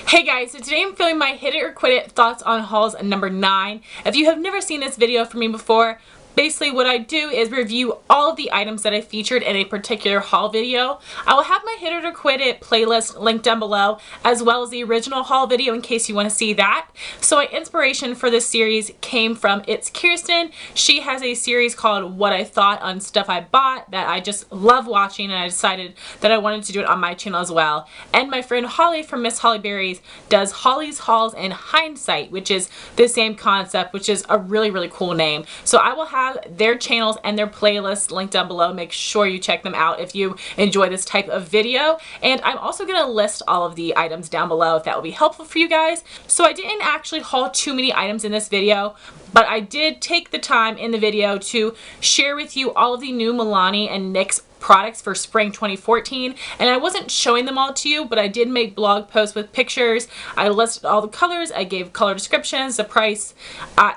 Hey guys, so today I'm filming my Hit It or Quit It thoughts on hauls number 9. If you have never seen this video from me before, basically what I do is review all of the items that I featured in a particular haul video. I will have my Hit It or Quit It playlist linked down below, as well as the original haul video in case you want to see that. So my inspiration for this series came from It's Kirsten. She has a series called What I Thought on Stuff I Bought that I just love watching, and I decided that I wanted to do it on my channel as well. And my friend Holly from Miss Holly Berries does Holly's Hauls in Hindsight, which is the same concept, which is a really cool name. So I will have their channels and their playlists linked down below. Make sure you check them out if you enjoy this type of video. And I'm also going to list all of the items down below if that will be helpful for you guys. So I didn't actually haul too many items in this video, but I did take the time in the video to share with you all of the new Milani and NYX products for spring 2014, and I wasn't showing them all to you, but I did make blog posts with pictures. I listed all the colors, I gave color descriptions, the price.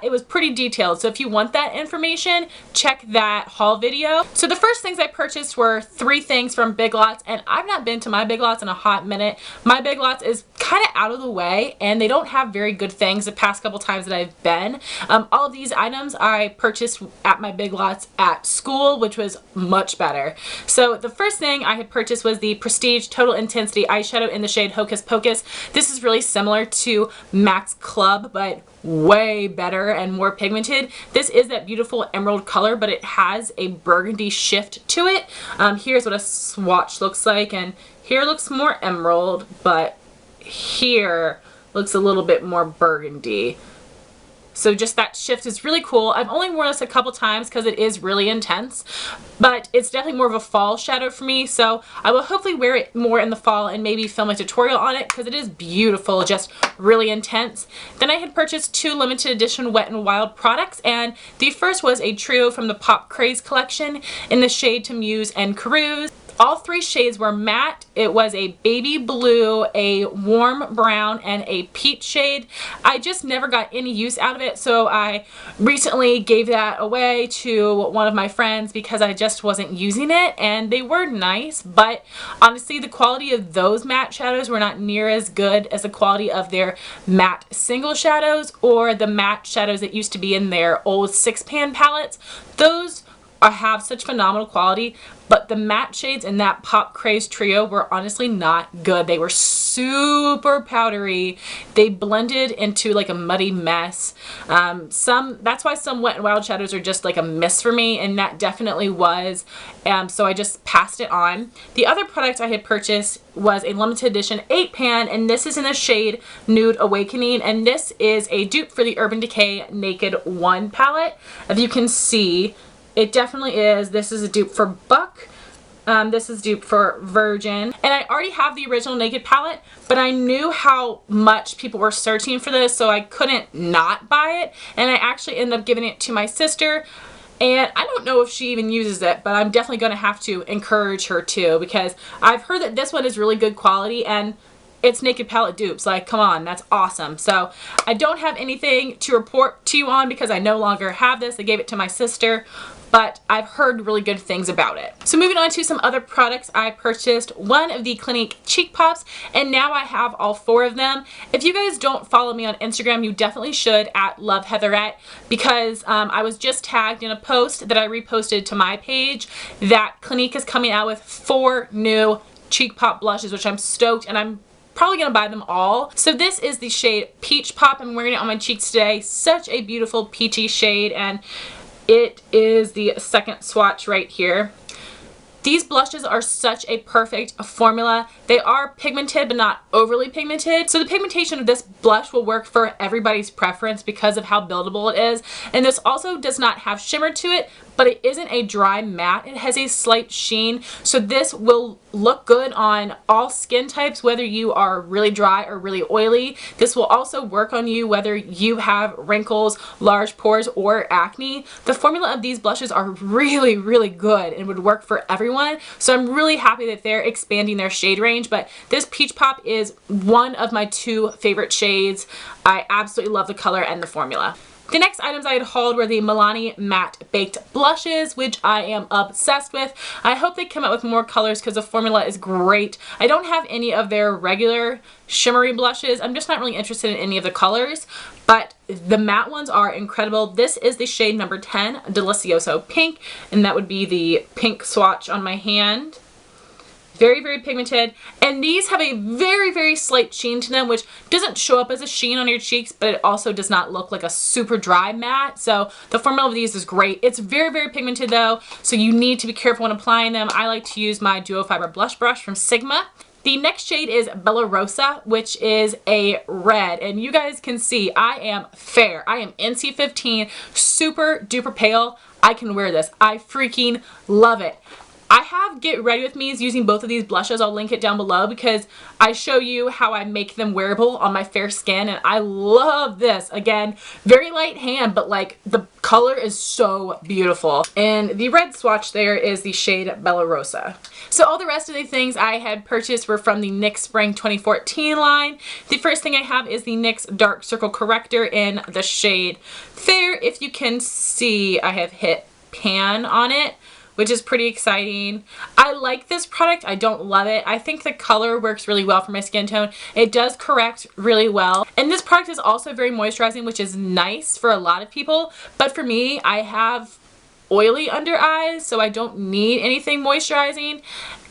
It was pretty detailed, so if you want that information, check that haul video. So the first things I purchased were 3 things from Big Lots, and I've not been to my Big Lots in a hot minute. My Big Lots is kind of out of the way, and they don't have very good things the past couple times that I've been. All of these items I purchased at my Big Lots at school, which was much better. So the first thing I had purchased was the Prestige Total Intensity eyeshadow in the shade Hocus Pocus. This is really similar to MAC's Club, but way better and more pigmented. This is that beautiful emerald color, but it has a burgundy shift to it. Here's what a swatch looks like, and here looks more emerald, but here looks a little bit more burgundy. So just that shift is really cool. I've only worn this a couple times because it is really intense, but it's definitely more of a fall shadow for me, so I will hopefully wear it more in the fall and maybe film a tutorial on it because it is beautiful, just really intense. Then I had purchased 2 limited edition Wet n Wild products, and the first was a trio from the Pop Craze collection in the shade to Muse and Carouse. All 3 shades were matte. It was a baby blue, a warm brown, and a peach shade. I just never got any use out of it, so I recently gave that away to one of my friends because I just wasn't using it, and they were nice, but honestly the quality of those matte shadows were not near as good as the quality of their matte single shadows or the matte shadows that used to be in their old 6-pan palettes. Those have such phenomenal quality, but the matte shades in that Pop Craze trio were honestly not good. They were super powdery. They blended into like a muddy mess. That's why some Wet n Wild shadows are just like a miss for me, and that definitely was. So I just passed it on. The other product I had purchased was a limited edition 8-pan, and this is in the shade Nude Awakening, and this is a dupe for the Urban Decay Naked 1 palette. If you can see, it definitely is. This is a dupe for Buck. This is dupe for Virgin. And I already have the original Naked palette, but I knew how much people were searching for this, so I couldn't not buy it. And I actually ended up giving it to my sister. And I don't know if she even uses it, but I'm definitely going to have to encourage her to, because I've heard that this one is really good quality, and it's Naked palette dupes. Like, come on, that's awesome. So I don't have anything to report to you on because I no longer have this. I gave it to my sister, but I've heard really good things about it. So moving on to some other products, I purchased one of the Clinique Cheek Pops, and now I have all 4 of them. If you guys don't follow me on Instagram, you definitely should, at LoveHeatherette, because I was just tagged in a post that I reposted to my page that Clinique is coming out with 4 new Cheek Pop blushes, which I'm stoked, and I'm probably gonna buy them all. So this is the shade Peach Pop. I'm wearing it on my cheeks today. Such a beautiful peachy shade, and it is the second swatch right here. These blushes are such a perfect formula. They are pigmented, but not overly pigmented. So the pigmentation of this blush will work for everybody's preference because of how buildable it is. And this also does not have shimmer to it, but it isn't a dry matte. It has a slight sheen. So this will look good on all skin types, whether you are really dry or really oily. This will also work on you whether you have wrinkles, large pores, or acne. The formula of these blushes are really good and would work for everyone. So I'm really happy that they're expanding their shade range, but this Peach Pop is one of my 2 favorite shades. I absolutely love the color and the formula. The next items I had hauled were the Milani Matte Baked Blushes, which I am obsessed with. I hope they come out with more colors because the formula is great. I don't have any of their regular shimmery blushes. I'm just not really interested in any of the colors, but the matte ones are incredible. This is the shade number 10, Delizioso Pink, and that would be the pink swatch on my hand. Very, very pigmented, and these have a very, very slight sheen to them, which doesn't show up as a sheen on your cheeks, but it also does not look like a super dry matte. So the formula of these is great. It's very, very pigmented though, so you need to be careful when applying them. I like to use my Duo Fiber Blush Brush from Sigma. The next shade is Bella Rosa, which is a red, and you guys can see I am fair. I am NC15, super duper pale. I can wear this. I freaking love it. I have Get Ready With Me's using both of these blushes. I'll link it down below because I show you how I make them wearable on my fair skin, and I love this. Again, very light hand, but like the color is so beautiful. And the red swatch there is the shade Bella Rosa. So all the rest of the things I had purchased were from the NYX Spring 2014 line. The first thing I have is the NYX Dark Circle Corrector in the shade Fair. If you can see, I have hit pan on it, which is pretty exciting. I like this product. I don't love it. I think the color works really well for my skin tone. It does correct really well. And this product is also very moisturizing, which is nice for a lot of people. But for me, I have oily under eyes, so I don't need anything moisturizing.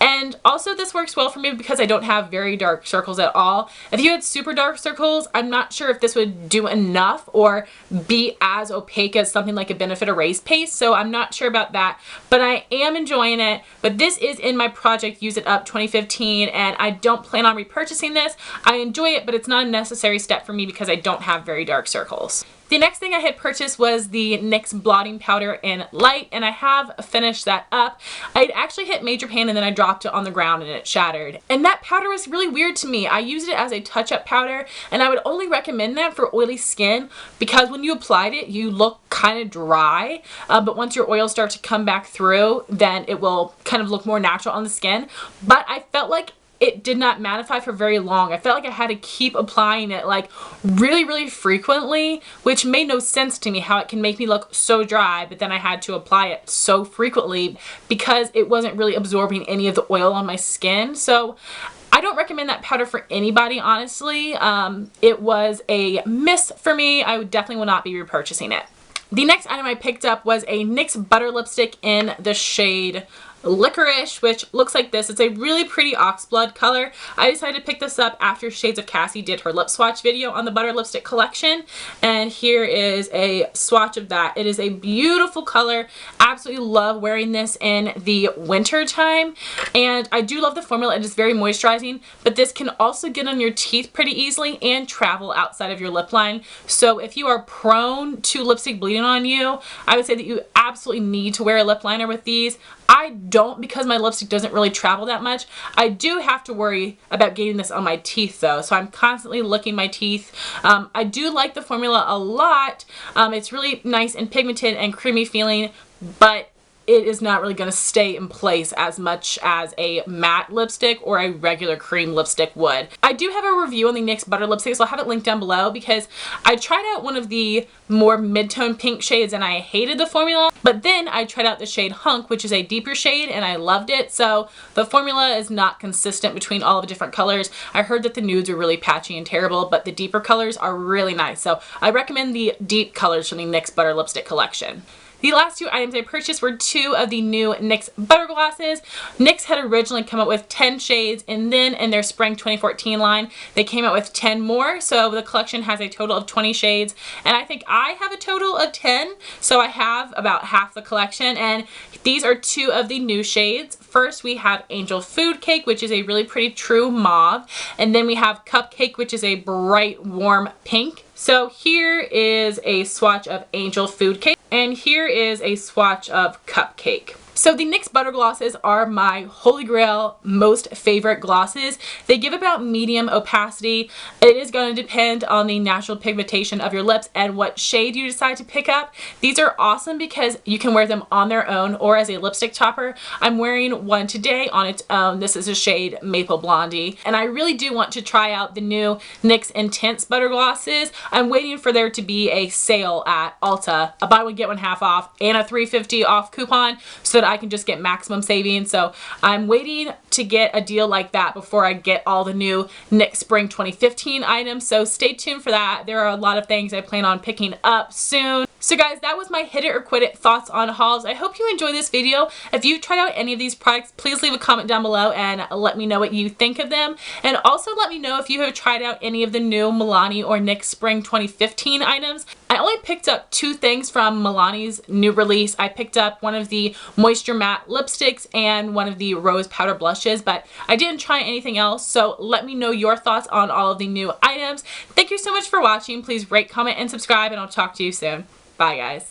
And also this works well for me because I don't have very dark circles at all. If you had super dark circles, I'm not sure if this would do enough or be as opaque as something like a Benefit Erase Paste, so I'm not sure about that, but I am enjoying it. But this is in my Project Use It Up 2015, and I don't plan on repurchasing this. I enjoy it, but it's not a necessary step for me because I don't have very dark circles. The next thing I had purchased was the NYX Blotting Powder in Light, and I have finished that up. I'd actually hit major pan and then I dropped it on the ground and it shattered. And that powder was really weird to me. I used it as a touch-up powder, and I would only recommend that for oily skin because when you applied it, you look kind of dry, but once your oils start to come back through, then it will kind of look more natural on the skin. But I felt like it did not mattify for very long. I felt like I had to keep applying it like really, really frequently, which made no sense to me how it can make me look so dry, but then I had to apply it so frequently because it wasn't really absorbing any of the oil on my skin. So I don't recommend that powder for anybody, honestly. It was a miss for me. I definitely will not be repurchasing it. The next item I picked up was a NYX Butter Lipstick in the shade Licorice, which looks like this. It's a really pretty oxblood color. I decided to pick this up after Shades of Cassie did her lip swatch video on the Butter Lipstick collection, and here is a swatch of that. It is a beautiful color. Absolutely love wearing this in the winter time, and I do love the formula. It is very moisturizing, but this can also get on your teeth pretty easily and travel outside of your lip line. So if you are prone to lipstick bleeding on you, I would say that you absolutely need to wear a lip liner with these. I don't because my lipstick doesn't really travel that much. I do have to worry about getting this on my teeth though, so I'm constantly licking my teeth. I do like the formula a lot. It's really nice and pigmented and creamy feeling, but it is not really going to stay in place as much as a matte lipstick or a regular cream lipstick would. I do have a review on the NYX Butter Lipstick, so I'll have it linked down below because I tried out one of the more mid-tone pink shades and I hated the formula, but then I tried out the shade Hunk, which is a deeper shade, and I loved it. So the formula is not consistent between all the different colors. I heard that the nudes are really patchy and terrible, but the deeper colors are really nice. So I recommend the deep colors from the NYX Butter Lipstick collection. The last two items I purchased were two of the new NYX Butter Glosses. NYX had originally come out with 10 shades, and then in their Spring 2014 line, they came out with 10 more. So the collection has a total of 20 shades, and I think I have a total of 10. So I have about half the collection, and these are two of the new shades. First, we have Angel Food Cake, which is a really pretty true mauve, and then we have Cupcake, which is a bright, warm pink. So here is a swatch of Angel Food Cake, and here is a swatch of Cupcake. So the NYX Butter Glosses are my holy grail, most favorite glosses. They give about medium opacity. It is going to depend on the natural pigmentation of your lips and what shade you decide to pick up. These are awesome because you can wear them on their own or as a lipstick topper. I'm wearing one today on its own. This is a shade Maple Blondie. And I really do want to try out the new NYX Intense Butter Glosses. I'm waiting for there to be a sale at Ulta, a buy one get one half off and a $3.50 off coupon so that I can just get maximum savings. So I'm waiting to get a deal like that before I get all the new NYX Spring 2015 items. So stay tuned for that. There are a lot of things I plan on picking up soon. So guys, that was my hit it or quit it thoughts on hauls. I hope you enjoyed this video. If you tried out any of these products, please leave a comment down below and let me know what you think of them. And also let me know if you have tried out any of the new Milani or NYX Spring 2015 items. I only picked up 2 things from Milani's new release. I picked up one of the Moisture Matte lipsticks and one of the Rose Powder blushes, but I didn't try anything else. So let me know your thoughts on all of the new items. Thank you so much for watching. Please rate, comment, and subscribe, and I'll talk to you soon. Bye, guys.